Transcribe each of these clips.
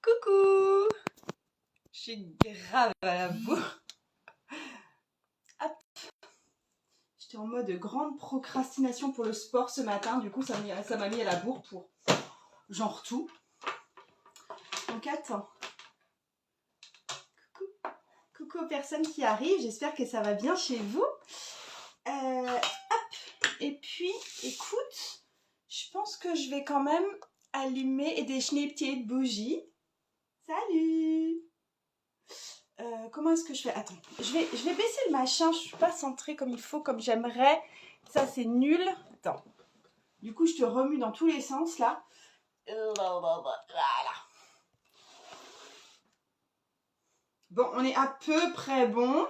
Coucou! Je suis grave à la bourre. Hop. J'étais en mode grande procrastination pour le sport ce matin. Du coup, ça m'a mis à la bourre pour genre tout. Donc attends. Coucou aux personnes qui arrivent. J'espère que ça va bien chez vous. Hop. Et puis, écoute, je pense que je vais quand même allumer des petites bougies. Salut! Comment est-ce que je fais? Attends, je vais baisser le machin, je suis pas centrée comme il faut, comme j'aimerais. Ça, c'est nul. Attends. Du coup, je te remue dans tous les sens, là. Voilà. Bon, on est à peu près bon.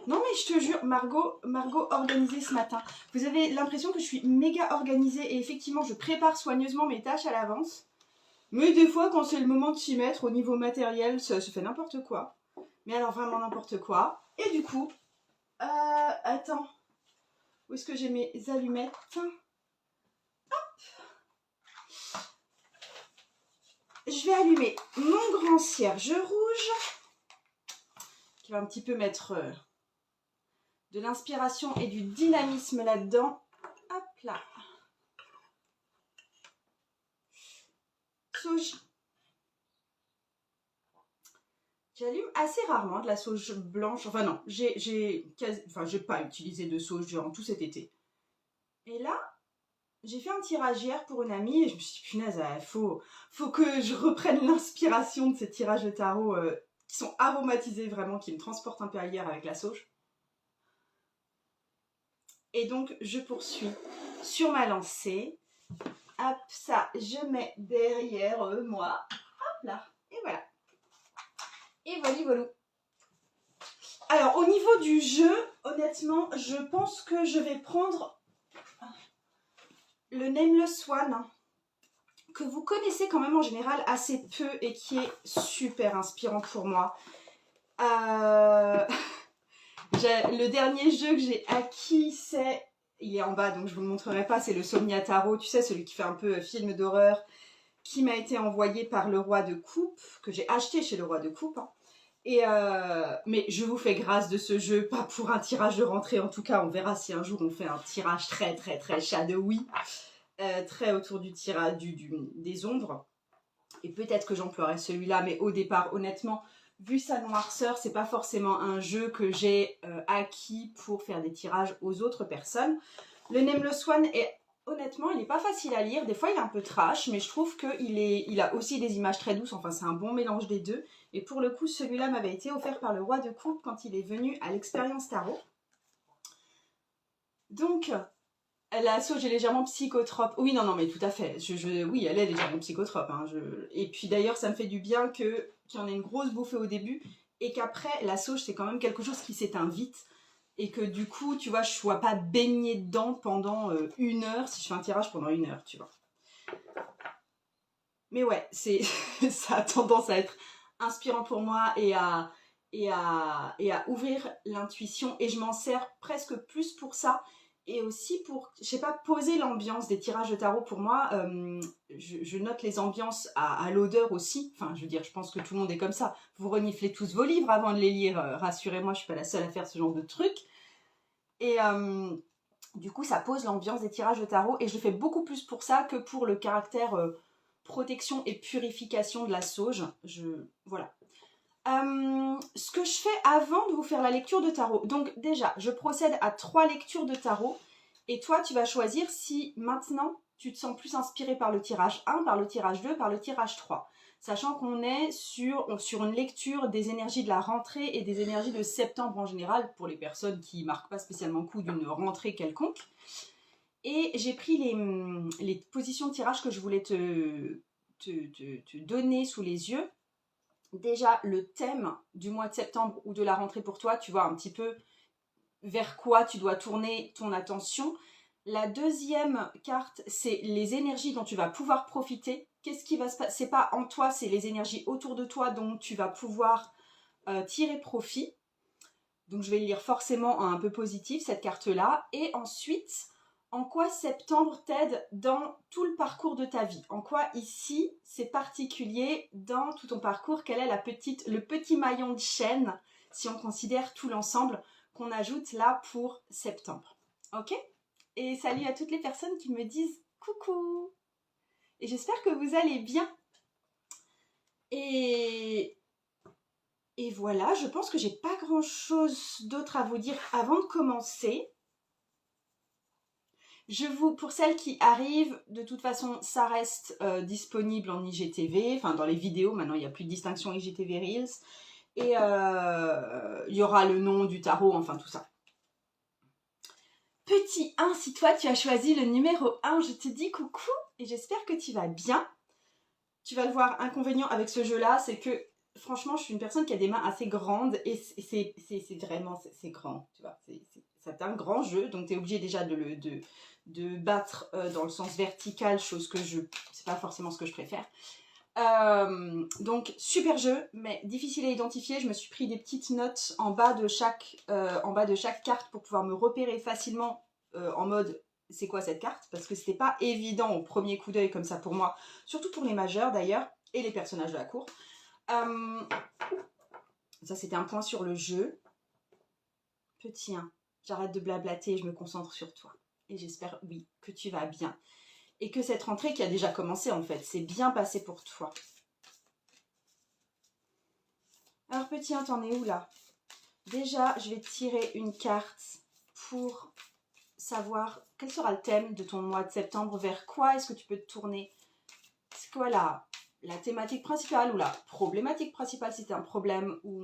Non, mais je te jure, Margot organisée ce matin. Vous avez l'impression que je suis méga organisée et effectivement, je prépare soigneusement mes tâches à l'avance. Mais des fois, quand c'est le moment de s'y mettre au niveau matériel, ça se fait n'importe quoi. Mais alors vraiment n'importe quoi. Et du coup, attends. Où est-ce que j'ai mes allumettes? Hop. Je vais allumer mon grand cierge rouge. Qui va un petit peu mettre de l'inspiration et du dynamisme là-dedans. Hop là. Sauge. J'allume assez rarement de la sauge blanche. Enfin non, j'ai pas utilisé de sauge durant tout cet été. Et là, j'ai fait un tirage hier pour une amie et je me suis dit, punaise, faut que je reprenne l'inspiration de ces tirages de tarot qui sont aromatisés vraiment, qui me transportent un peu ailleurs avec la sauge. Et donc, je poursuis sur ma lancée. Hop, ça, je mets derrière moi. Hop là, et voilà. Et voilà. Alors, au niveau du jeu, honnêtement, je pense que je vais prendre le Nameless One, que vous connaissez quand même en général assez peu et qui est super inspirant pour moi. Le dernier jeu que j'ai acquis, il est en bas donc je vous le montrerai pas, c'est le Somnia Tarot, tu sais, celui qui fait un peu film d'horreur, qui m'a été envoyé par le Roi de Coupe, que j'ai acheté chez le Roi de Coupe. Mais je vous fais grâce de ce jeu, pas pour un tirage de rentrée en tout cas, on verra si un jour on fait un tirage très shadowy, très autour du tirage des ombres. Et peut-être que j'emploierai celui-là, mais au départ, honnêtement, vu sa noirceur, c'est pas forcément un jeu que j'ai acquis pour faire des tirages aux autres personnes. Le Nameless One honnêtement, il n'est pas facile à lire. Des fois, il est un peu trash, mais je trouve qu'il a aussi des images très douces. Enfin, c'est un bon mélange des deux. Et pour le coup, celui-là m'avait été offert par le Roi de Coupe quand il est venu à l'expérience tarot. Donc, la sauge est légèrement psychotrope. Oui, non, mais tout à fait. Oui, elle est légèrement psychotrope. Hein. Et puis d'ailleurs, ça me fait du bien qu'il y en ait une grosse bouffée au début et qu'après, la sauge, c'est quand même quelque chose qui s'éteint vite. Et que du coup, tu vois, je ne sois pas baignée dedans pendant 1 heure, si je fais un tirage pendant 1 heure, tu vois. Mais ouais, ça a tendance à être inspirant pour moi et à ouvrir l'intuition. Et je m'en sers presque plus pour ça. Et aussi pour, je sais pas, poser l'ambiance des tirages de tarot. Pour moi, je note les ambiances à l'odeur aussi. Enfin, je veux dire, je pense que tout le monde est comme ça. Vous reniflez tous vos livres avant de les lire. Rassurez-moi, je suis pas la seule à faire ce genre de truc. Et du coup, ça pose l'ambiance des tirages de tarot. Et je le fais beaucoup plus pour ça que pour le caractère protection et purification de la sauge. Voilà. Ce que je fais avant de vous faire la lecture de tarot. Donc déjà, je procède à 3 lectures de tarot. Et toi, tu vas choisir si maintenant, tu te sens plus inspiré par le tirage 1, par le tirage 2, par le tirage 3. Sachant qu'on est sur une lecture des énergies de la rentrée et des énergies de septembre en général, pour les personnes qui ne marquent pas spécialement le coup d'une rentrée quelconque. Et j'ai pris les positions de tirage que je voulais te donner sous les yeux. Déjà, le thème du mois de septembre ou de la rentrée pour toi, tu vois un petit peu vers quoi tu dois tourner ton attention. La deuxième carte, c'est les énergies dont tu vas pouvoir profiter. Qu'est-ce qui va se passer? C'est pas en toi, c'est les énergies autour de toi dont tu vas pouvoir tirer profit. Donc je vais lire forcément un peu positif cette carte-là. Et ensuite, en quoi septembre t'aide dans tout le parcours de ta vie. En quoi ici, c'est particulier dans tout ton parcours. Quel est le petit maillon de chaîne, si on considère tout l'ensemble, qu'on ajoute là pour septembre. Ok? Et salut à toutes les personnes qui me disent coucou. Et j'espère que vous allez bien. Et voilà, je pense que j'ai pas grand chose d'autre à vous dire avant de commencer. Pour celles qui arrivent, de toute façon, ça reste disponible en IGTV, enfin dans les vidéos, maintenant il n'y a plus de distinction IGTV Reels, et il y aura le nom du tarot, enfin tout ça. Petit 1, si toi tu as choisi le numéro 1, je te dis coucou, et j'espère que tu vas bien. Tu vas le voir, inconvénient avec ce jeu-là, c'est que franchement, je suis une personne qui a des mains assez grandes, et c'est vraiment, c'est grand, tu vois, c'est un grand jeu, donc tu es obligé déjà de battre dans le sens vertical, chose que c'est pas forcément ce que je préfère. Donc super jeu, mais difficile à identifier. Je me suis pris des petites notes en bas de chaque carte pour pouvoir me repérer facilement en mode c'est quoi cette carte, parce que c'était pas évident au premier coup d'œil comme ça pour moi, surtout pour les majeurs d'ailleurs et les personnages de la cour. Ça c'était un point sur le jeu. Petit 1, j'arrête de blablater et je me concentre sur toi. Et j'espère, oui, que tu vas bien. Et que cette rentrée qui a déjà commencé, en fait, c'est bien passé pour toi. Alors, petit 1, t'en es où, là? Déjà, je vais tirer une carte pour savoir quel sera le thème de ton mois de septembre. Vers quoi est-ce que tu peux te tourner? C'est quoi la thématique principale ou la problématique principale si c'est un problème, ou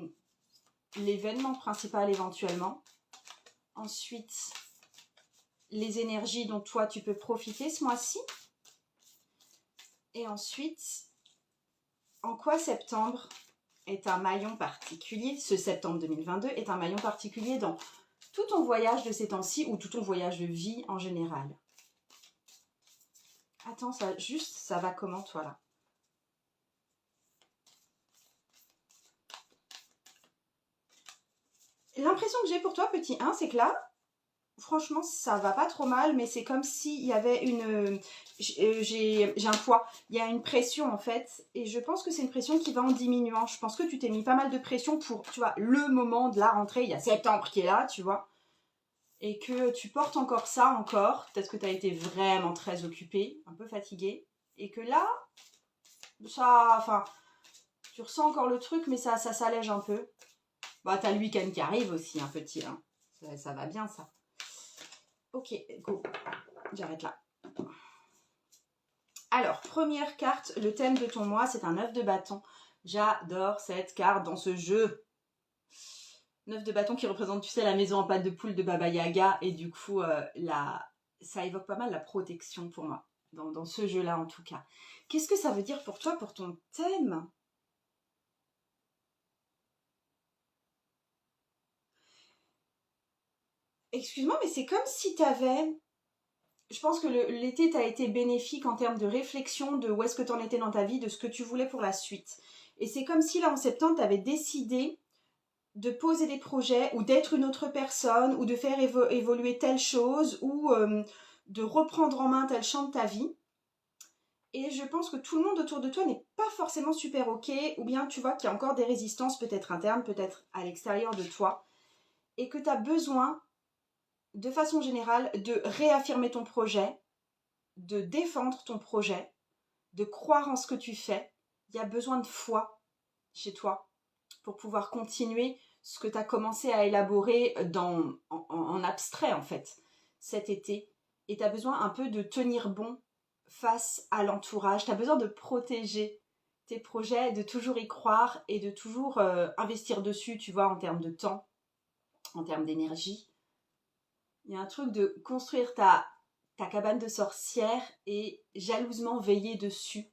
l'événement principal éventuellement. Ensuite, les énergies dont toi tu peux profiter ce mois-ci. Et ensuite, en quoi septembre est un maillon particulier, ce septembre 2022 est un maillon particulier dans tout ton voyage de ces temps-ci ou tout ton voyage de vie en général. Attends, ça va comment toi là? L'impression que j'ai pour toi, petit 1, c'est que là, franchement, ça va pas trop mal, mais c'est comme s'il y avait j'ai un poids, il y a une pression en fait, et je pense que c'est une pression qui va en diminuant. Je pense que tu t'es mis pas mal de pression pour, tu vois, le moment de la rentrée, il y a septembre qui est là, tu vois, et que tu portes encore ça, peut-être que tu as été vraiment très occupée, un peu fatiguée, et que là, tu ressens encore le truc, mais ça s'allège un peu. Bah, t'as le week-end qui arrive aussi, un petit, hein. Ça va bien, ça. Ok, go. J'arrête là. Alors, première carte, le thème de ton mois, c'est un 9 de bâton. J'adore cette carte dans ce jeu. 9 de bâton qui représente, tu sais, la maison en pâte de poule de Baba Yaga. Et du coup, ça évoque pas mal la protection pour moi, dans ce jeu-là en tout cas. Qu'est-ce que ça veut dire pour toi, pour ton thème ? Excuse-moi, mais c'est comme si t'avais... Je pense que l'été t'a été bénéfique en termes de réflexion de où est-ce que t'en étais dans ta vie, de ce que tu voulais pour la suite. Et c'est comme si là, en septembre, t'avais décidé de poser des projets ou d'être une autre personne ou de faire évoluer telle chose ou de reprendre en main tel champ de ta vie. Et je pense que tout le monde autour de toi n'est pas forcément super ok, ou bien tu vois qu'il y a encore des résistances peut-être internes, peut-être à l'extérieur de toi, et que tu as besoin de façon générale, de réaffirmer ton projet, de défendre ton projet, de croire en ce que tu fais. Il y a besoin de foi chez toi pour pouvoir continuer ce que tu as commencé à élaborer en abstrait, en fait, cet été. Et tu as besoin un peu de tenir bon face à l'entourage. Tu as besoin de protéger tes projets, de toujours y croire et de toujours investir dessus, tu vois, en termes de temps, en termes d'énergie. Il y a un truc de construire ta cabane de sorcière et jalousement veiller dessus.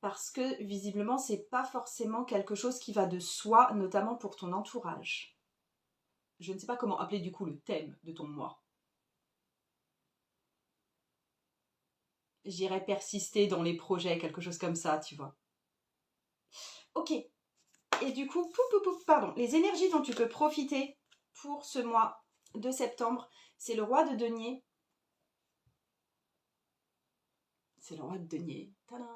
Parce que visiblement, c'est pas forcément quelque chose qui va de soi, notamment pour ton entourage. Je ne sais pas comment appeler du coup le thème de ton mois. J'irais persister dans les projets, quelque chose comme ça, tu vois. Ok. Et du coup, pardon, les énergies dont tu peux profiter pour ce mois de septembre, c'est le roi de denier c'est le roi de denier. Tadam!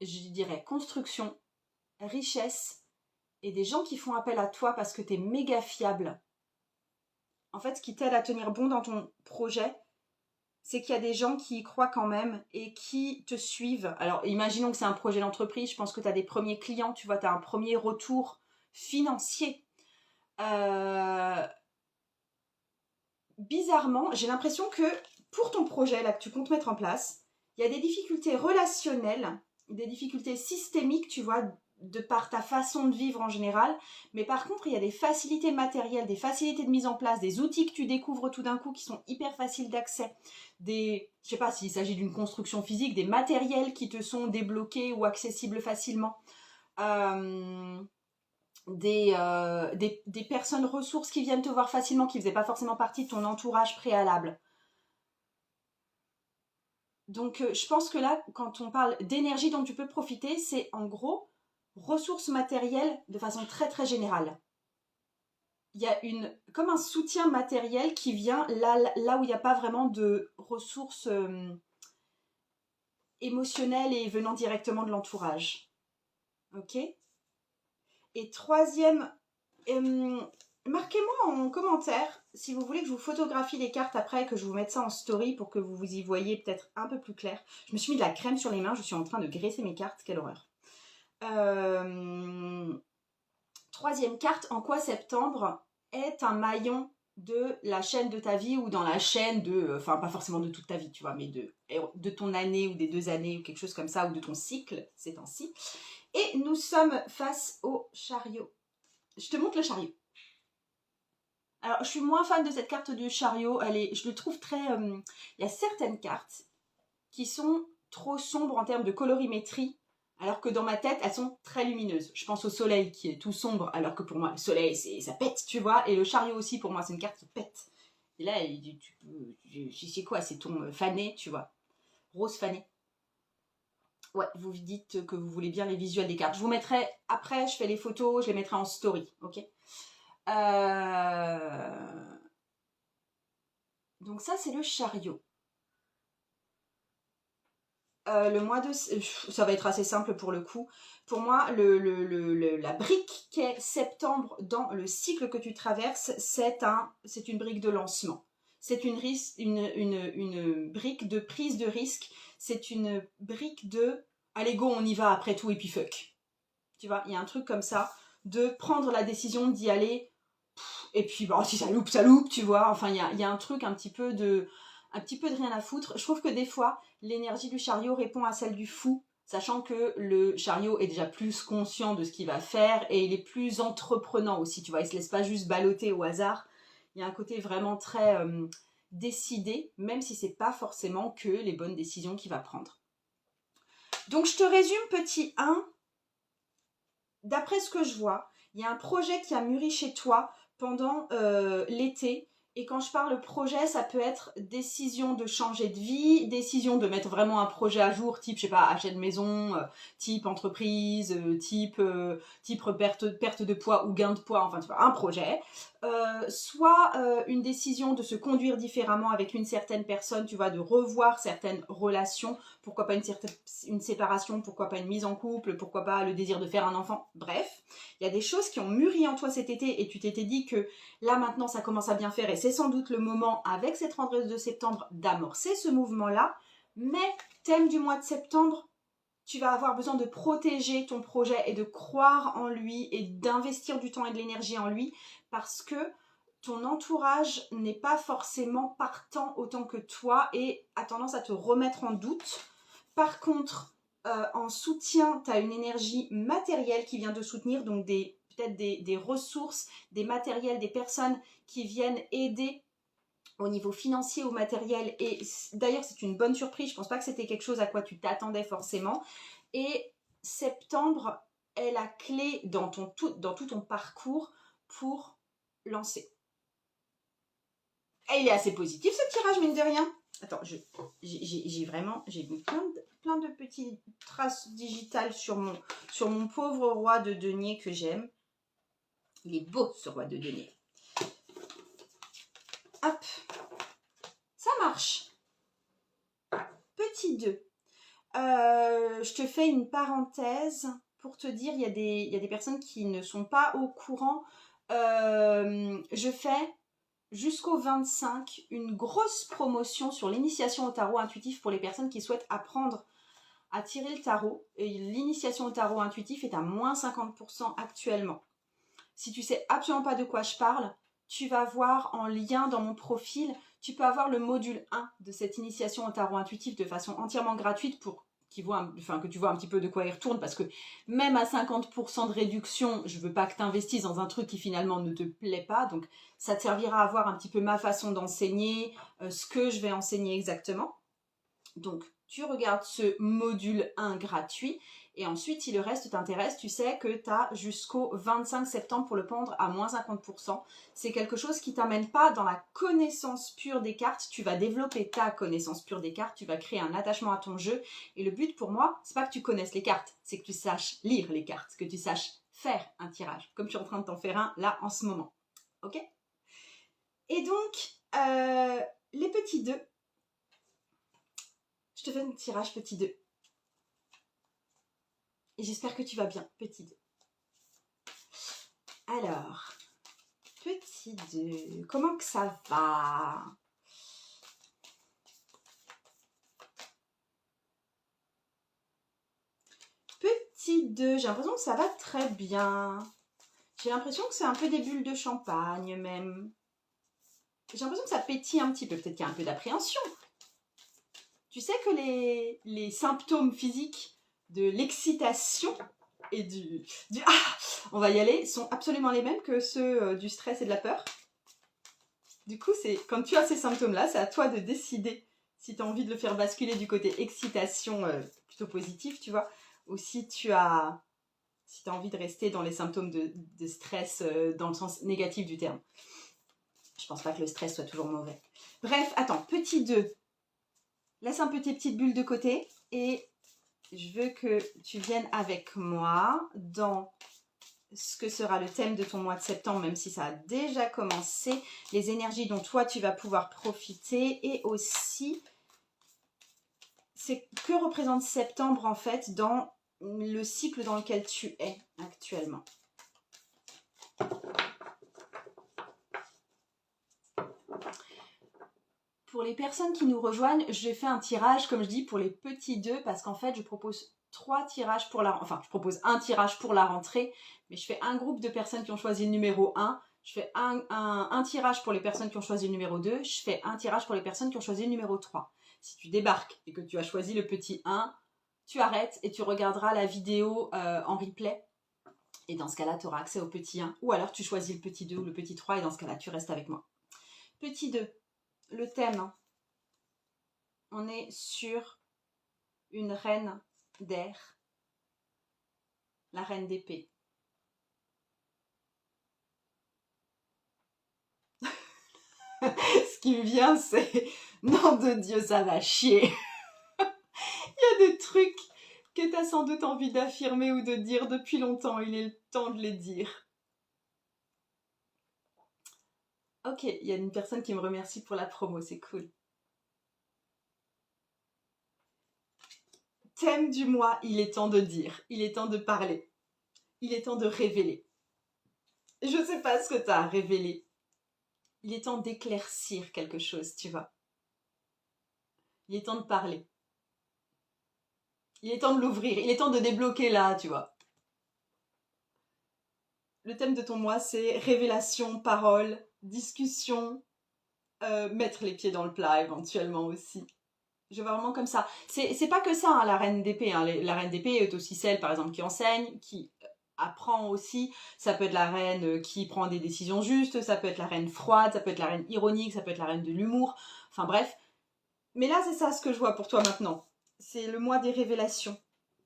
Je dirais construction, richesse et des gens qui font appel à toi parce que tu es méga fiable. En fait, ce qui t'aide à tenir bon dans ton projet, c'est qu'il y a des gens qui y croient quand même et qui te suivent. Alors, imaginons que c'est un projet d'entreprise, je pense que tu as des premiers clients, tu vois, tu as un premier retour financier. Bizarrement, j'ai l'impression que pour ton projet là que tu comptes mettre en place, il y a des difficultés relationnelles, des difficultés systémiques, tu vois, de par ta façon de vivre en général, mais par contre, il y a des facilités matérielles, des facilités de mise en place, des outils que tu découvres tout d'un coup qui sont hyper faciles d'accès, je sais pas s'il s'agit d'une construction physique, des matériels qui te sont débloqués ou accessibles facilement. Des personnes ressources qui viennent te voir facilement, qui ne faisaient pas forcément partie de ton entourage préalable. Donc je pense que là, quand on parle d'énergie dont tu peux profiter, c'est en gros ressources matérielles de façon très très générale. Il y a comme un soutien matériel qui vient là où il n'y a pas vraiment de ressources émotionnelles et venant directement de l'entourage. Ok ? Et troisième, marquez-moi en commentaire si vous voulez que je vous photographie les cartes après, que je vous mette ça en story pour que vous y voyez peut-être un peu plus clair. Je me suis mis de la crème sur les mains, je suis en train de graisser mes cartes, quelle horreur. Troisième carte, en quoi septembre est un maillon de la chaîne de ta vie ou dans la chaîne enfin pas forcément de toute ta vie, tu vois, mais de ton année ou des 2 années ou quelque chose comme ça, ou de ton cycle ces temps-ci. Et nous sommes face au chariot. Je te montre le chariot. Alors, je suis moins fan de cette carte du chariot. Je le trouve très... Il y a certaines cartes qui sont trop sombres en termes de colorimétrie, alors que dans ma tête, elles sont très lumineuses. Je pense au soleil qui est tout sombre, alors que pour moi, le soleil, ça pète, tu vois. Et le chariot aussi, pour moi, c'est une carte qui pète. Et là, je sais quoi, c'est ton fané, tu vois. Rose fané. Ouais, vous dites que vous voulez bien les visuels des cartes. Je vous mettrai, après, je fais les photos, je les mettrai en story, ok ? Donc ça, c'est le chariot. Le mois de... Ça va être assez simple pour le coup. Pour moi, la brique qu'est septembre dans le cycle que tu traverses, c'est une brique de lancement. C'est une brique de prise de risque. C'est une brique de allez go, on y va après tout et puis fuck. Tu vois, il y a un truc comme ça, de prendre la décision d'y aller et puis bon, si ça loupe, tu vois. Enfin, il y a un truc un petit peu de rien à foutre. Je trouve que des fois, l'énergie du chariot répond à celle du fou, sachant que le chariot est déjà plus conscient de ce qu'il va faire et il est plus entreprenant aussi, tu vois. Il se laisse pas juste balloter au hasard. Il y a un côté vraiment très décidé, même si c'est pas forcément que les bonnes décisions qu'il va prendre. Donc je te résume, petit 1. D'après ce que je vois, il y a un projet qui a mûri chez toi pendant l'été. Et quand je parle projet, ça peut être décision de changer de vie, décision de mettre vraiment un projet à jour, type, je sais pas, achat de maison, type entreprise, type perte de poids ou gain de poids, enfin tu vois, un projet. Soit une décision de se conduire différemment avec une certaine personne, tu vois, de revoir certaines relations, pourquoi pas une séparation, pourquoi pas une mise en couple, pourquoi pas le désir de faire un enfant, bref. Il y a des choses qui ont mûri en toi cet été et tu t'étais dit que là maintenant ça commence à bien faire et c'est sans doute le moment avec cette rentrée de septembre d'amorcer ce mouvement-là, mais thème du mois de septembre, tu vas avoir besoin de protéger ton projet et de croire en lui et d'investir du temps et de l'énergie en lui parce que ton entourage n'est pas forcément partant autant que toi et a tendance à te remettre en doute. Par contre, en soutien, tu as une énergie matérielle qui vient te soutenir, donc peut-être des ressources, des matériels, des personnes qui viennent aider au niveau financier ou matériel. Et d'ailleurs, c'est une bonne surprise. Je pense pas que c'était quelque chose à quoi tu t'attendais forcément. Et septembre est la clé dans tout ton parcours pour lancer. Et il est assez positif ce tirage, mine de rien. Attends, j'ai mis plein de petites traces digitales sur mon pauvre roi de denier que j'aime. Il est beau ce roi de denier. Hop, ça marche. Petit 2. Je te fais une parenthèse pour te dire, il y a des personnes qui ne sont pas au courant. Je fais jusqu'au 25 une grosse promotion sur l'initiation au tarot intuitif pour les personnes qui souhaitent apprendre à tirer le tarot. Et l'initiation au tarot intuitif est à moins 50% actuellement. Si tu sais absolument pas de quoi je parle, tu vas voir en lien dans mon profil, tu peux avoir le module 1 de cette initiation au tarot intuitif de façon entièrement gratuite pour que tu vois un petit peu de quoi il retourne, parce que même à 50% de réduction, je veux pas que tu investisses dans un truc qui finalement ne te plaît pas, donc ça te servira à voir un petit peu ma façon d'enseigner, ce que je vais enseigner exactement. Donc tu regardes ce module 1 gratuit, et ensuite si le reste t'intéresse, tu sais que tu as jusqu'au 25 septembre pour le prendre à moins 50%. C'est quelque chose qui t'amène pas dans la connaissance pure des cartes, tu vas développer ta connaissance pure des cartes, tu vas créer un attachement à ton jeu, et le but pour moi, c'est pas que tu connaisses les cartes, c'est que tu saches lire les cartes, que tu saches faire un tirage, comme tu es en train de t'en faire un là en ce moment. Ok? Et donc, les petits 2, je te fais un tirage petit 2. Et j'espère que tu vas bien, petit 2. Alors, petit 2, comment que ça va? Petit 2, j'ai l'impression que ça va très bien. J'ai l'impression que c'est un peu des bulles de champagne même. J'ai l'impression que ça pétille un petit peu, peut-être qu'il y a un peu d'appréhension. Tu sais que les symptômes physiques de l'excitation et du « ah, on va y aller » sont absolument les mêmes que ceux du stress et de la peur. Du coup, quand tu as ces symptômes-là, c'est à toi de décider si tu as envie de le faire basculer du côté excitation plutôt positif, tu vois, ou si tu as envie de rester dans les symptômes de stress dans le sens négatif du terme. Je pense pas que le stress soit toujours mauvais. Bref, attends, petit 2. Laisse un peu tes petites bulles de côté et je veux que tu viennes avec moi dans ce que sera le thème de ton mois de septembre, même si ça a déjà commencé, les énergies dont toi tu vas pouvoir profiter, et aussi c'est que représente septembre en fait dans le cycle dans lequel tu es actuellement. Pour les personnes qui nous rejoignent, j'ai fait un tirage, comme je dis, pour les petits 2, parce qu'en fait, je propose 3 tirages pour je propose un tirage pour la rentrée, mais je fais un groupe de personnes qui ont choisi le numéro 1, je fais un tirage pour les personnes qui ont choisi le numéro 2, je fais un tirage pour les personnes qui ont choisi le numéro 3. Si tu débarques et que tu as choisi le petit 1, tu arrêtes et tu regarderas la vidéo en replay. Et dans ce cas-là, tu auras accès au petit 1. Ou alors tu choisis le petit 2 ou le petit 3 et dans ce cas-là, tu restes avec moi. Petit 2. Le thème, on est sur une reine d'air, la reine d'épée. Ce qui me vient, c'est nom de Dieu, ça va chier. Il y a des trucs que tu as sans doute envie d'affirmer ou de dire depuis longtemps. Il est le temps de les dire. Ok, il y a une personne qui me remercie pour la promo, c'est cool. Thème du mois, il est temps de dire, il est temps de parler, il est temps de révéler. Je ne sais pas ce que tu as à révéler. Il est temps d'éclaircir quelque chose, tu vois. Il est temps de parler. Il est temps de l'ouvrir, il est temps de débloquer là, tu vois. Le thème de ton mois, c'est révélation, parole, discussion, mettre les pieds dans le plat éventuellement aussi. Je vois vraiment comme ça. C'est pas que ça, hein, la reine d'épée. Hein. La reine d'épée est aussi celle, par exemple, qui enseigne, qui apprend aussi. Ça peut être la reine qui prend des décisions justes, ça peut être la reine froide, ça peut être la reine ironique, ça peut être la reine de l'humour. Enfin bref. Mais là, c'est ça ce que je vois pour toi maintenant. C'est le mois des révélations.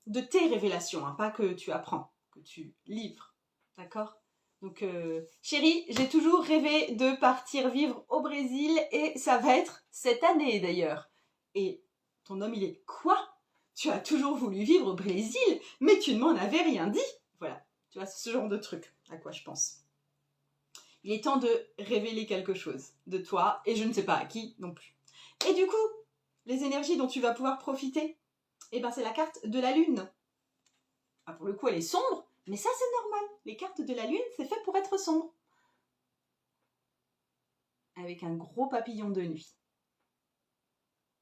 De tes révélations, hein, pas que tu apprends, que tu livres. D'accord ? Donc, chérie, j'ai toujours rêvé de partir vivre au Brésil et ça va être cette année d'ailleurs. Et ton homme, il est quoi? Tu as toujours voulu vivre au Brésil, mais tu ne m'en avais rien dit. Voilà, tu vois, c'est ce genre de truc à quoi je pense. Il est temps de révéler quelque chose de toi, et je ne sais pas à qui non plus. Et du coup, les énergies dont tu vas pouvoir profiter, eh ben c'est la carte de la lune. Ah, pour le coup, elle est sombre, mais ça c'est normal. Les cartes de la lune, c'est fait pour être sombre. Avec un gros papillon de nuit.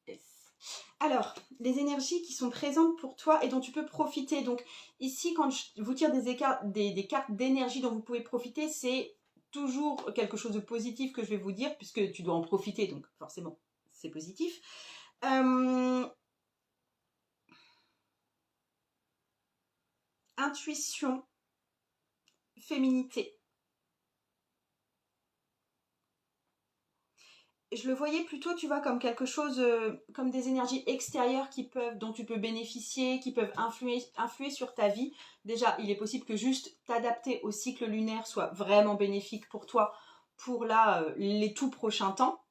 Yes. Alors, les énergies qui sont présentes pour toi et dont tu peux profiter. Donc ici, quand je vous tire des cartes d'énergie dont vous pouvez profiter, c'est toujours quelque chose de positif que je vais vous dire, puisque tu dois en profiter, donc forcément, c'est positif. Intuition, féminité. Je le voyais plutôt, tu vois, comme quelque chose, comme des énergies extérieures dont tu peux bénéficier, qui peuvent influer sur ta vie. Déjà, il est possible que juste t'adapter au cycle lunaire soit vraiment bénéfique pour toi pour les tout prochains temps.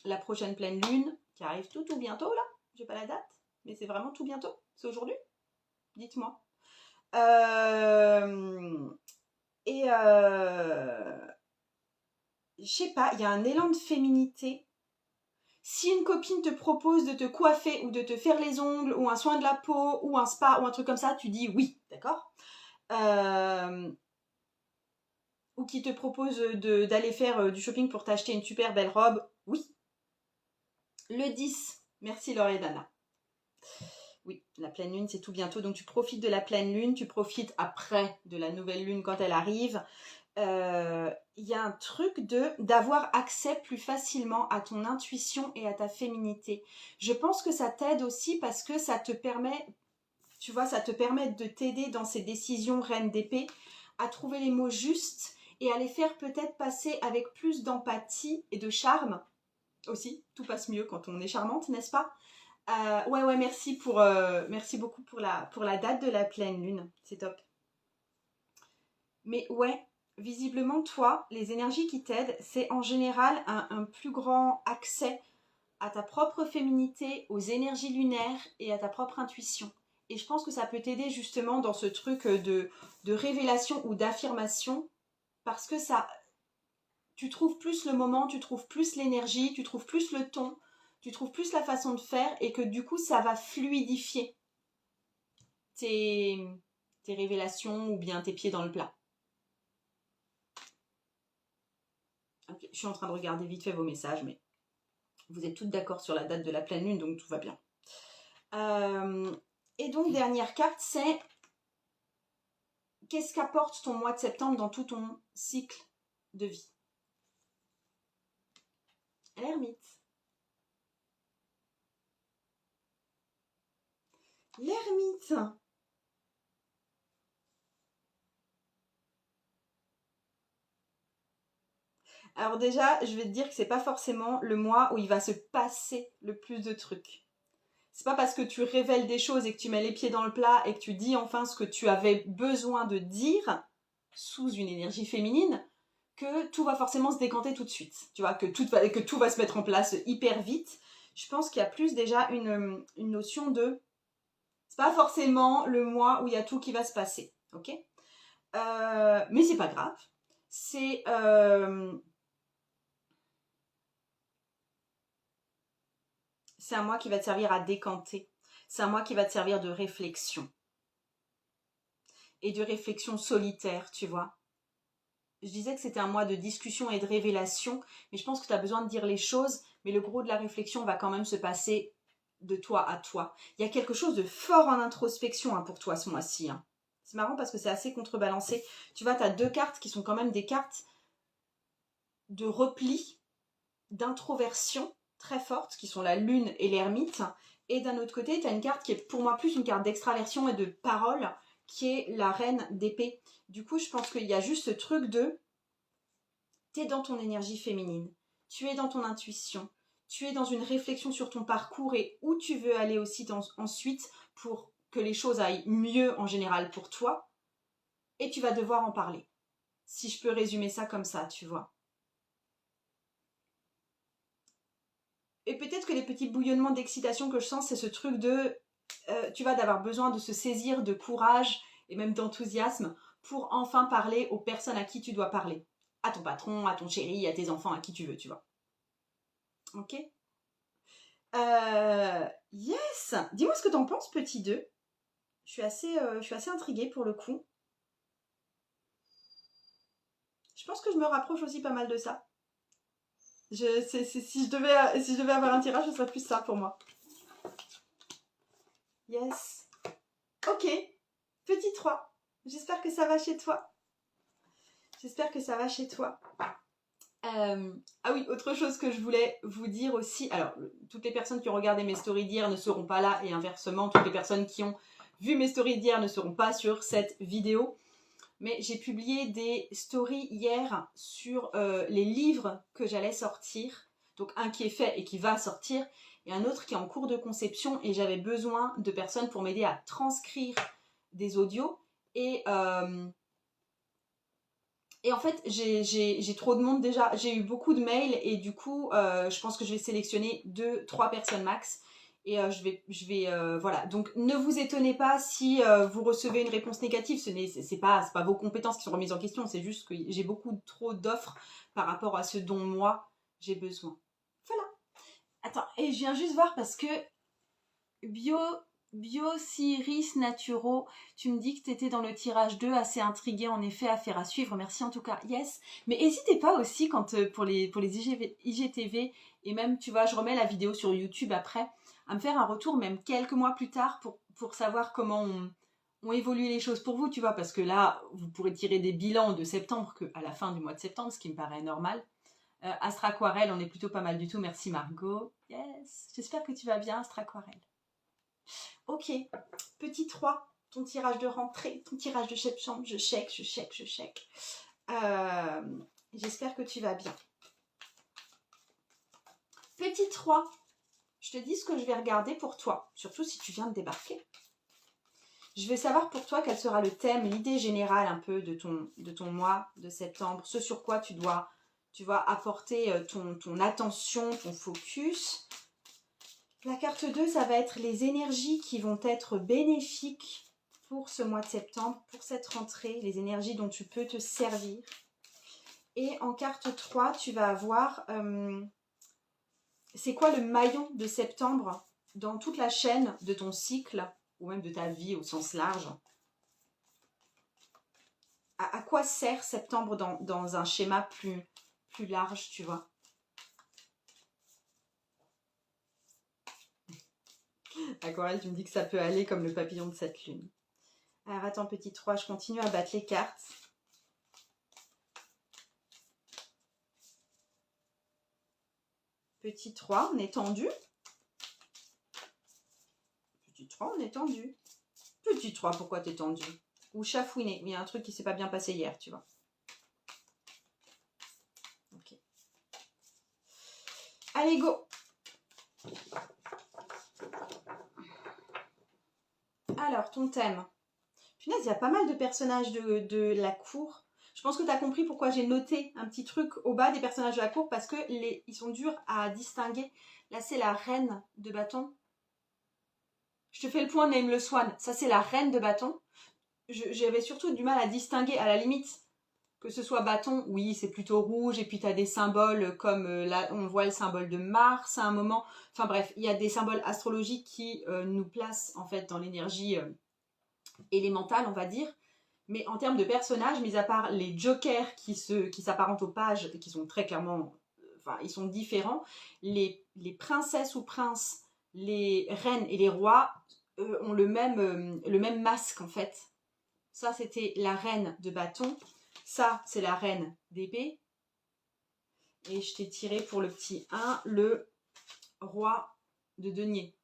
La prochaine pleine lune, qui arrive tout bientôt, là. J'ai pas la date, mais c'est vraiment tout bientôt. C'est aujourd'hui? Dites-moi. Je sais pas, il y a un élan de féminité. Si une copine te propose de te coiffer ou de te faire les ongles ou un soin de la peau ou un spa ou un truc comme ça, tu dis oui, d'accord. Ou qui te propose d'aller faire du shopping pour t'acheter une super belle robe, oui. Le 10, merci Loredana. Oui, la pleine lune, c'est tout bientôt, donc tu profites de la pleine lune, tu profites après de la nouvelle lune quand elle arrive. Il y a un truc d'avoir accès plus facilement à ton intuition et à ta féminité. Je pense que ça t'aide aussi parce que ça te permet, tu vois, ça te permet de t'aider dans ces décisions reine d'épée à trouver les mots justes et à les faire peut-être passer avec plus d'empathie et de charme aussi. Tout passe mieux quand on est charmante, n'est-ce pas? Ouais, merci beaucoup pour la date de la pleine lune, c'est top. Mais ouais, visiblement, toi, les énergies qui t'aident, c'est en général un plus grand accès à ta propre féminité, aux énergies lunaires et à ta propre intuition. Et je pense que ça peut t'aider justement dans ce truc de révélation ou d'affirmation, parce que tu trouves plus le moment, tu trouves plus l'énergie, tu trouves plus le ton, tu trouves plus la façon de faire, et que du coup, ça va fluidifier tes révélations ou bien tes pieds dans le plat. Okay, je suis en train de regarder vite fait vos messages, mais vous êtes toutes d'accord sur la date de la pleine lune, donc tout va bien. Et donc, dernière carte, c'est qu'est-ce qu'apporte ton mois de septembre dans tout ton cycle de vie? L'ermite. L'ermite. Alors déjà, je vais te dire que c'est pas forcément le mois où il va se passer le plus de trucs. C'est pas parce que tu révèles des choses et que tu mets les pieds dans le plat et que tu dis enfin ce que tu avais besoin de dire sous une énergie féminine que tout va forcément se décanter tout de suite. Tu vois, que tout va se mettre en place hyper vite. Je pense qu'il y a plus déjà une notion de... C'est pas forcément le mois où il y a tout qui va se passer, ok? Mais c'est pas grave. C'est un mois qui va te servir à décanter. C'est un mois qui va te servir de réflexion. Et de réflexion solitaire, tu vois. Je disais que c'était un mois de discussion et de révélation, mais je pense que tu as besoin de dire les choses, mais le gros de la réflexion va quand même se passer de toi à toi. Il y a quelque chose de fort en introspection pour toi ce mois-ci. C'est marrant parce que c'est assez contrebalancé. Tu vois, tu as deux cartes qui sont quand même des cartes de repli, d'introversion très fortes, qui sont la lune et l'ermite. Et d'un autre côté, tu as une carte qui est pour moi plus une carte d'extraversion et de parole, qui est la reine d'épée. Du coup, je pense qu'il y a juste ce truc de... T'es dans ton énergie féminine, tu es dans ton intuition, tu es dans une réflexion sur ton parcours et où tu veux aller aussi ensuite pour que les choses aillent mieux en général pour toi. Et tu vas devoir en parler. Si je peux résumer ça comme ça, tu vois. Et peut-être que les petits bouillonnements d'excitation que je sens, c'est ce truc de... tu vas d'avoir besoin de se saisir de courage et même d'enthousiasme pour enfin parler aux personnes à qui tu dois parler. à ton patron, à ton chéri, à tes enfants, à qui tu veux, tu vois. Ok. Yes. Dis-moi ce que t'en penses, petit 2. Je suis assez intriguée pour le coup. Je pense que je me rapproche aussi pas mal de ça. Si je devais avoir un tirage, ce serait plus ça pour moi. Yes. Ok. Petit 3. J'espère que ça va chez toi. J'espère que ça va chez toi. Ah oui, autre chose que je voulais vous dire aussi. Alors, toutes les personnes qui ont regardé mes stories d'hier ne seront pas là. Et inversement, toutes les personnes qui ont vu mes stories d'hier ne seront pas sur cette vidéo. Mais j'ai publié des stories hier sur les livres que j'allais sortir. Donc un qui est fait et qui va sortir, et un autre qui est en cours de conception, et j'avais besoin de personnes pour m'aider à transcrire des audios. Et en fait, j'ai trop de monde déjà. J'ai eu beaucoup de mails, et du coup, je pense que je vais sélectionner 2-3 personnes max. Et voilà. Donc, ne vous étonnez pas si vous recevez une réponse négative. C'est pas vos compétences qui sont remises en question. C'est juste que j'ai beaucoup trop d'offres par rapport à ce dont moi j'ai besoin. Voilà. Attends, et je viens juste voir parce que Ciris Naturo, tu me dis que tu étais dans le tirage 2, assez intriguée en effet, affaire à suivre, merci en tout cas, yes. Mais n'hésitez pas aussi quand pour les IGTV, et même tu vois, je remets la vidéo sur YouTube après, à me faire un retour même quelques mois plus tard pour savoir comment ont évolué les choses pour vous, tu vois, parce que là, vous pourrez tirer des bilans de septembre qu'à la fin du mois de septembre, ce qui me paraît normal. Astra Aquarelle, on est plutôt pas mal du tout, merci Margot, yes. J'espère que tu vas bien, Astra Aquarelle. Ok, petit 3, ton tirage de rentrée, ton tirage de septembre, je check. J'espère que tu vas bien. Petit 3, je te dis ce que je vais regarder pour toi, surtout si tu viens de débarquer. Je vais savoir pour toi quel sera le thème, l'idée générale un peu de ton mois de septembre, ce sur quoi tu dois apporter ton attention, ton focus. La carte 2, ça va être les énergies qui vont être bénéfiques pour ce mois de septembre, pour cette rentrée, les énergies dont tu peux te servir. Et en carte 3, tu vas avoir, c'est quoi le maillon de septembre dans toute la chaîne de ton cycle, ou même de ta vie au sens large. À quoi sert septembre dans un schéma plus large, tu vois? Aquarelle, tu me dis que ça peut aller comme le papillon de cette lune. Alors attends, petit 3, je continue à battre les cartes. Petit 3, on est tendu. Petit 3, on est tendu. Petit 3, pourquoi t'es tendu? Ou chafouiné. Il y a un truc qui s'est pas bien passé hier, tu vois. Ok. Allez, go! Alors, ton thème. Punaise, il y a pas mal de personnages de la cour. Je pense que tu as compris pourquoi j'ai noté un petit truc au bas des personnages de la cour, parce que ils sont durs à distinguer. Là, c'est la reine de bâton. Je te fais le point, Name le Swan. Ça, c'est la reine de bâton. J'avais surtout du mal à distinguer, à la limite, que ce soit bâton, oui, c'est plutôt rouge, et puis tu as des symboles comme là, on voit le symbole de Mars à un moment. Enfin bref, il y a des symboles astrologiques qui nous placent en fait dans l'énergie élémentale, on va dire. Mais en termes de personnages, mis à part les jokers qui s'apparentent aux pages, qui sont très clairement, enfin, ils sont différents, les princesses ou princes, les reines et les rois ont le même masque en fait. Ça, c'était la reine de bâton. Ça, c'est la reine d'épée. Et je t'ai tiré pour le petit 1, le roi de denier.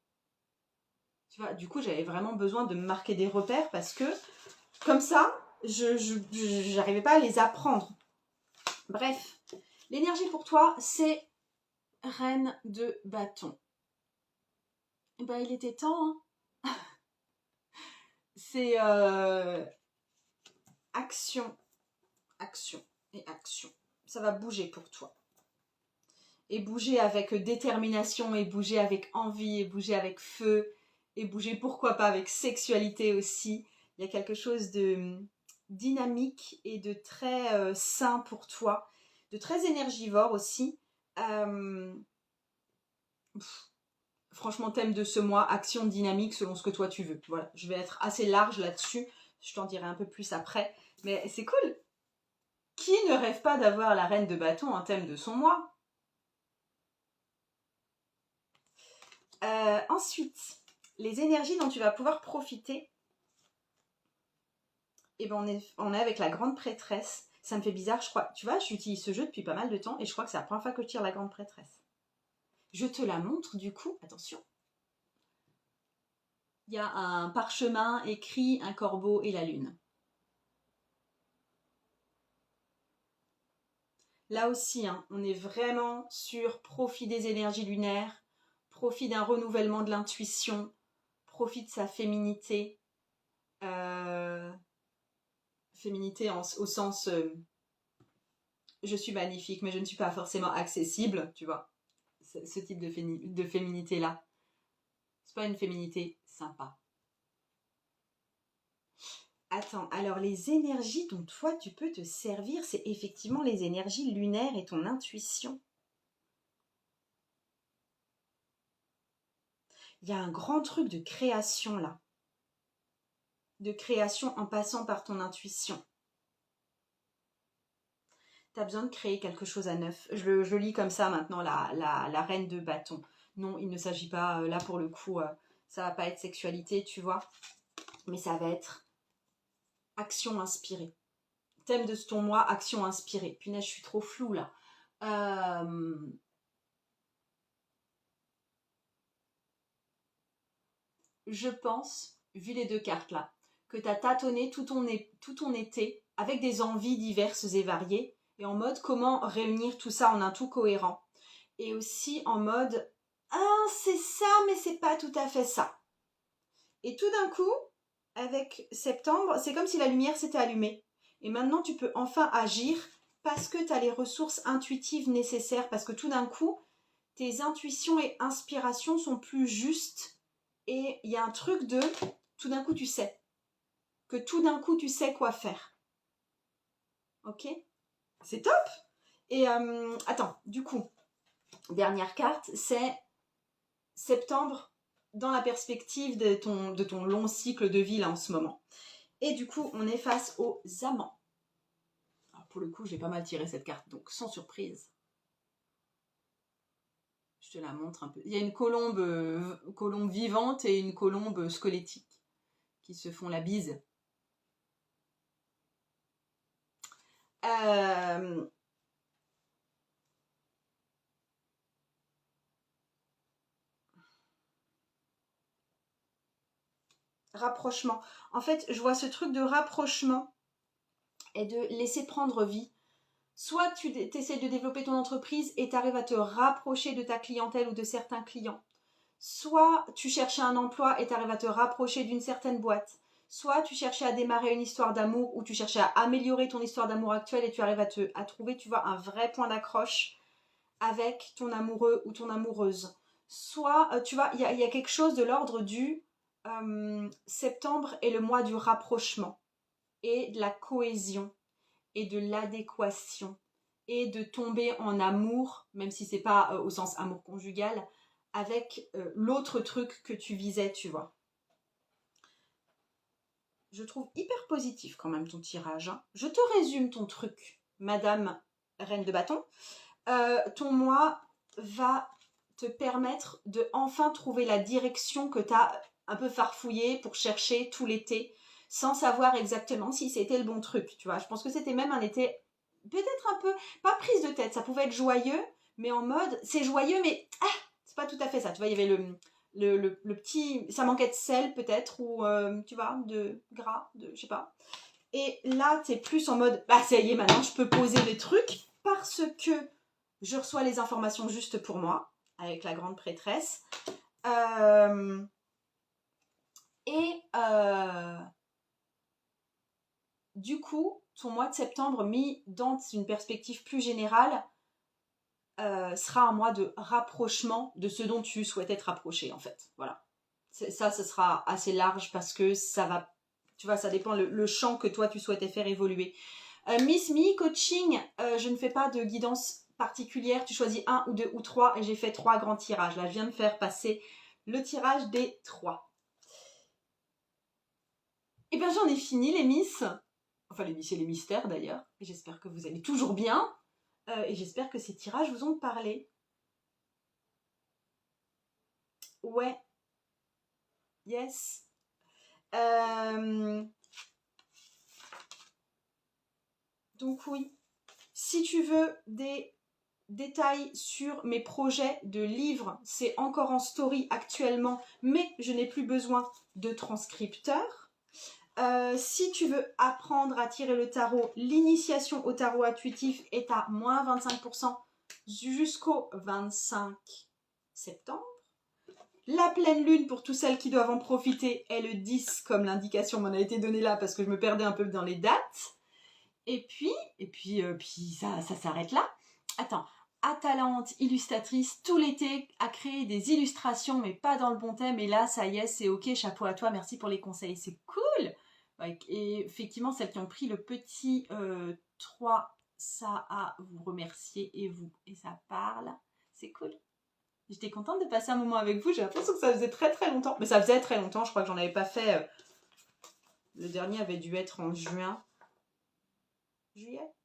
Tu vois, du coup, j'avais vraiment besoin de me marquer des repères parce que, comme ça, je n'arrivais pas à les apprendre. Bref, l'énergie pour toi, c'est reine de bâton. Et ben, il était temps, hein. C'est action, action et action. Ça va bouger pour toi. Et bouger avec détermination, et bouger avec envie, et bouger avec feu, et bouger pourquoi pas avec sexualité aussi. Il y a quelque chose de dynamique et de très sain pour toi, de très énergivore aussi. Franchement, thème de ce mois, action dynamique selon ce que toi tu veux. Voilà, je vais être assez large là-dessus. Je t'en dirai un peu plus après. Mais c'est cool. Qui ne rêve pas d'avoir la reine de bâton en thème de son mois? Ensuite, les énergies dont tu vas pouvoir profiter. Et ben on est avec la grande prêtresse. Ça me fait bizarre, je crois. Tu vois, j'utilise ce jeu depuis pas mal de temps et je crois que c'est la première fois que je tire la grande prêtresse. Je te la montre du coup, attention. Il y a un parchemin écrit un corbeau et la lune. Là aussi, hein, on est vraiment sur profit des énergies lunaires, profit d'un renouvellement de l'intuition, profit de sa féminité. Féminité au sens je suis magnifique, mais je ne suis pas forcément accessible, tu vois. Ce type de féminité-là. C'est pas une féminité sympa. Attends, alors les énergies dont toi tu peux te servir, c'est effectivement les énergies lunaires et ton intuition. Il y a un grand truc de création là. De création en passant par ton intuition. Tu as besoin de créer quelque chose à neuf. Je le lis comme ça maintenant, la reine de bâton. Non, il ne s'agit pas, là pour le coup, ça va pas être sexualité, tu vois. Mais ça va être action inspirée. Thème de ton mois, action inspirée. Punaise, je suis trop floue là. Je pense, vu les deux cartes là, que tu as tâtonné tout ton été avec des envies diverses et variées et en mode comment réunir tout ça en un tout cohérent. Et aussi en mode ah c'est ça mais c'est pas tout à fait ça. Et tout d'un coup, avec septembre, c'est comme si la lumière s'était allumée. Et maintenant tu peux enfin agir parce que tu as les ressources intuitives nécessaires, parce que tout d'un coup, tes intuitions et inspirations sont plus justes. Et il y a un truc de tout d'un coup tu sais. Que tout d'un coup tu sais quoi faire. Ok? C'est top! Et attends, du coup, dernière carte, c'est septembre dans la perspective de ton long cycle de vie là en ce moment. Et du coup, on est face aux amants. Alors pour le coup, j'ai pas mal tiré cette carte, donc sans surprise. Je te la montre un peu. Il y a une colombe vivante et une colombe squelettique qui se font la bise. Rapprochement. En fait, je vois ce truc de rapprochement et de laisser prendre vie. Soit tu essaies de développer ton entreprise et tu arrives à te rapprocher de ta clientèle ou de certains clients. Soit tu cherchais un emploi et tu arrives à te rapprocher d'une certaine boîte. Soit tu cherchais à démarrer une histoire d'amour ou tu cherchais à améliorer ton histoire d'amour actuelle et tu arrives à trouver, tu vois, un vrai point d'accroche avec ton amoureux ou ton amoureuse. Soit, tu vois, il y a quelque chose de l'ordre du septembre est le mois du rapprochement et de la cohésion et de l'adéquation et de tomber en amour, même si c'est pas au sens amour conjugal, avec l'autre truc que tu visais, tu vois. Je trouve hyper positif quand même ton tirage. Hein. Je te résume ton truc, Madame Reine de Bâton. Ton mois va te permettre de enfin trouver la direction que tu as un peu farfouillée pour chercher tout l'été, sans savoir exactement si c'était le bon truc, tu vois. Je pense que c'était même un été peut-être un peu, pas prise de tête, ça pouvait être joyeux, mais en mode, c'est joyeux, mais c'est pas tout à fait ça, tu vois, il y avait le petit, ça manquait de sel peut-être, ou tu vois, de gras, je sais pas. Et là, t'es plus en mode, bah ça y est, maintenant je peux poser des trucs, parce que je reçois les informations juste pour moi, avec la grande prêtresse. Du coup, ton mois de septembre mis dans une perspective plus générale sera un mois de rapprochement de ce dont tu souhaitais te rapprocher en fait. Voilà. Ça, ce sera assez large parce que ça va Tu vois, ça dépend le champ que toi, tu souhaitais faire évoluer. Miss Me Coaching, je ne fais pas de guidance particulière. Tu choisis 1 ou 2 ou 3 et j'ai fait 3 grands tirages. Là, je viens de faire passer le tirage des 3. Et bien, j'en ai fini les Miss. Enfin, les Miss et les mystères d'ailleurs. Et j'espère que vous allez toujours bien. Et j'espère que ces tirages vous ont parlé. Ouais. Yes. Donc oui, si tu veux des détails sur mes projets de livres, c'est encore en story actuellement, mais je n'ai plus besoin de transcripteurs. Si tu veux apprendre à tirer le tarot, l'initiation au tarot intuitif est à moins 25% jusqu'au 25 septembre. La pleine lune, pour tous celles qui doivent en profiter, est le 10, comme l'indication m'en a été donnée là, parce que je me perdais un peu dans les dates. Et puis ça s'arrête là. Attends, Atalante, illustratrice, tout l'été, à créer des illustrations, mais pas dans le bon thème. Et là, ça y est, c'est ok, chapeau à toi, merci pour les conseils, c'est cool. Et effectivement, celles qui ont pris le petit 3, ça à vous remercier et ça parle. C'est cool. J'étais contente de passer un moment avec vous. J'ai l'impression que ça faisait très très longtemps. Mais ça faisait très longtemps, je crois que j'en avais pas fait. Le dernier avait dû être en juillet,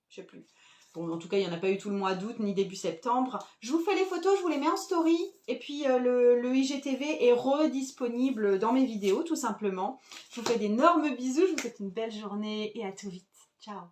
je sais plus. Bon, en tout cas, il n'y en a pas eu tout le mois d'août ni début septembre. Je vous fais les photos, je vous les mets en story. Et puis, le IGTV est redisponible dans mes vidéos, tout simplement. Je vous fais d'énormes bisous, je vous souhaite une belle journée et à tout vite. Ciao.